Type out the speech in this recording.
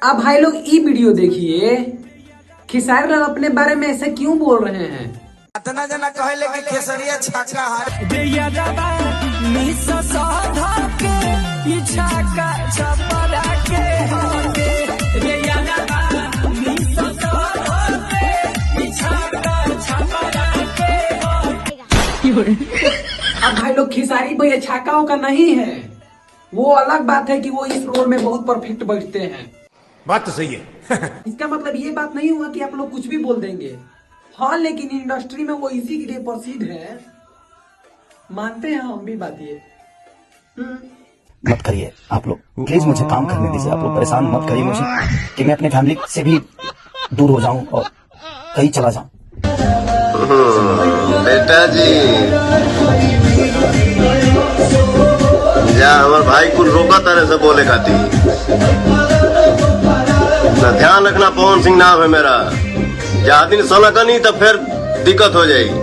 अब भाई लोग ये वीडियो देखिए, खेसारी लाल अपने बारे में ऐसे क्यों बोल रहे हैं। इतना जना कहले कि केसरिया छाका अब भाई लोग खेसारी भैया छाकाओं का नहीं है, वो अलग बात है कि वो इस रोल में बहुत परफेक्ट बैठते हैं। बात तो सही है। इसका मतलब ये बात नहीं हुआ कि आप लोग कुछ भी बोल देंगे। हाँ, लेकिन इंडस्ट्री में वो इसी के लिए प्रसिद्ध है, मानते हैं हम भी बात ये। मत करिए आप लोग, प्लीज मुझे काम करने दीजिए। आप लोग परेशान मत करिए मुझे कि मैं अपने फैमिली से भी दूर हो जाऊं और कहीं चला जाऊं। बेटा जी जा हमारे भाई को रोका तरह से बोले खाती ना, ध्यान रखना पवन सिंह नाम है मेरा। जा दिन सोना का नहीं तो फिर दिक्कत हो जाएगी।